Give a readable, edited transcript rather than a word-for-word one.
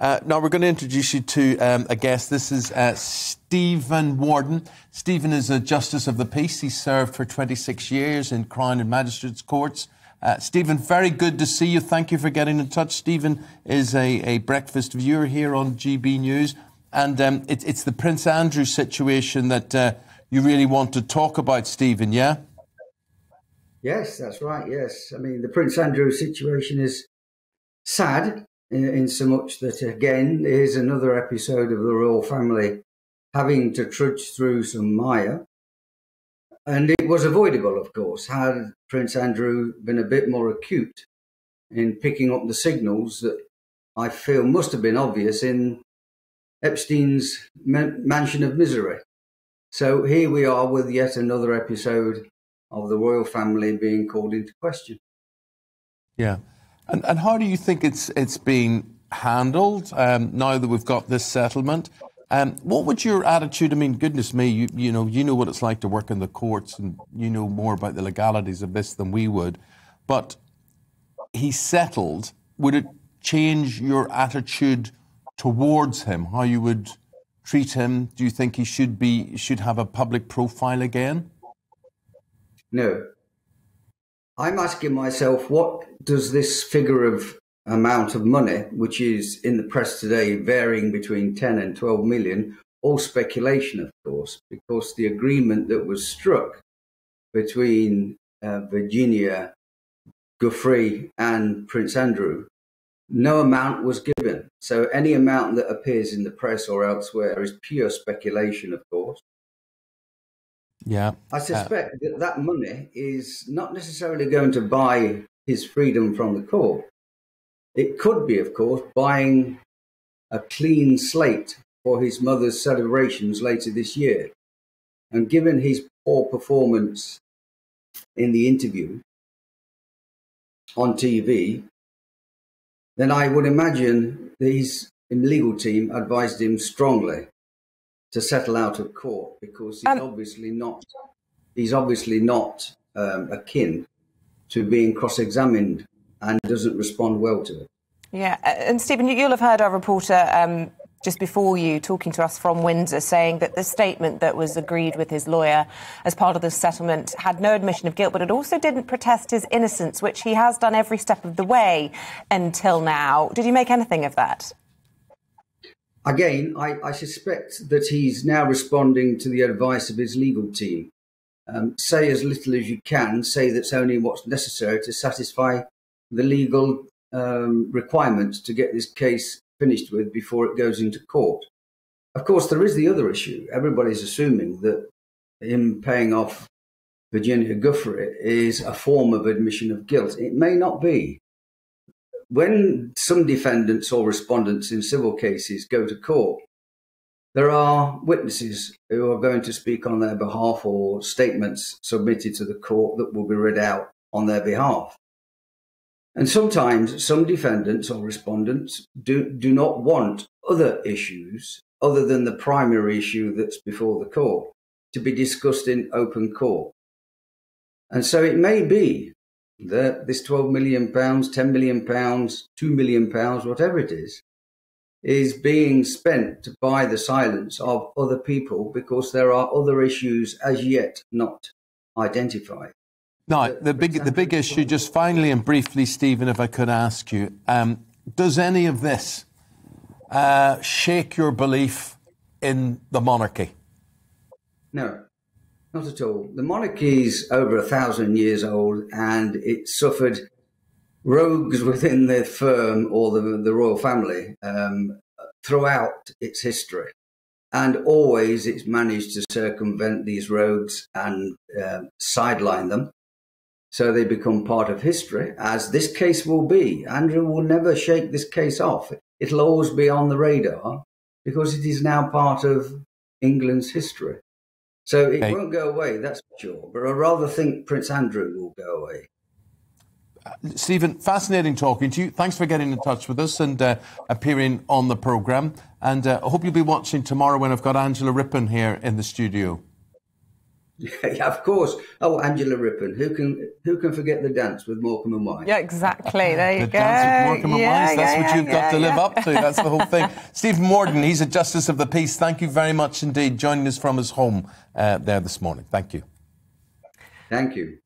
Now, we're going to introduce you to a guest. This is Stephen Warden. Stephen is a Justice of the Peace. He's served for 26 years in Crown and Magistrates Courts. Stephen, very good to see you. Thank you for getting in touch. Stephen is a breakfast viewer here on GBNews. And it's the Prince Andrew situation that you really want to talk about, Stephen, yeah? Yes, that's right, yes. I mean, the Prince Andrew situation is sad in so much that, again, here's another episode of the royal family having to trudge through some mire. And it was avoidable, of course, had Prince Andrew been a bit more acute in picking up the signals that I feel must have been obvious in Epstein's mansion of misery. So here we are with yet another episode of the royal family being called into question. Yeah. And how do you think it's being handled now that we've got this settlement? What would your attitude? I mean, goodness me, you know what it's like to work in the courts, and you know more about the legalities of this than we would. But he settled. Would it change your attitude towards him? How you would treat him? Do you think he should have a public profile again? No. I'm asking myself, what does this figure of amount of money, which is in the press today varying between 10 and 12 million, all speculation, of course, because the agreement that was struck between Virginia, Guthrie and Prince Andrew, no amount was given. So any amount that appears in the press or elsewhere is pure speculation, of course. Yeah. I suspect that money is not necessarily going to buy his freedom from the court. It could be, of course, buying a clean slate for his mother's celebrations later this year. And given his poor performance in the interview on TV, then I would imagine his legal team advised him strongly to settle out of court, because he's obviously not akin to being cross-examined and doesn't respond well to it. Yeah, and Stephen, you'll have heard our reporter just before you talking to us from Windsor saying that the statement that was agreed with his lawyer as part of the settlement had no admission of guilt, but it also didn't protest his innocence, which he has done every step of the way until now. Did you make anything of that? Again, I suspect that he's now responding to the advice of his legal team. Say as little as you can, say that's only what's necessary to satisfy the legal requirements to get this case finished with before it goes into court. Of course, there is the other issue. Everybody's assuming that him paying off Virginia Guthrie is a form of admission of guilt. It may not be. When some defendants or respondents in civil cases go to court, there are witnesses who are going to speak on their behalf or statements submitted to the court that will be read out on their behalf. And sometimes some defendants or respondents do not want other issues other than the primary issue that's before the court to be discussed in open court. And so it may be that this £12 million, £10 million, £2 million, whatever it is being spent to buy the silence of other people because there are other issues as yet not identified. No, the big issue, just finally and briefly, Stephen, if I could ask you, does any of this shake your belief in the monarchy? No. Not at all. The monarchy is over 1,000 years old, and it suffered rogues within the firm or the royal family throughout its history. And always it's managed to circumvent these rogues and sideline them. So they become part of history, as this case will be. Andrew will never shake this case off. It'll always be on the radar because it is now part of England's history. So it won't go away, that's for sure. But I rather think Prince Andrew will go away. Stephen, fascinating talking to you. Thanks for getting in touch with us and appearing on the programme. And I hope you'll be watching tomorrow when I've got Angela Rippon here in the studio. Yeah, of course. Oh, Angela Rippon. Who can forget the dance with Morecambe and Wise? Yeah, exactly. There you The go. dance with Morecambe and Wise, that's what you've got to live up to. That's the whole thing. Stephen Warden, he's a Justice of the Peace. Thank you very much indeed, joining us from his home there this morning. Thank you. Thank you.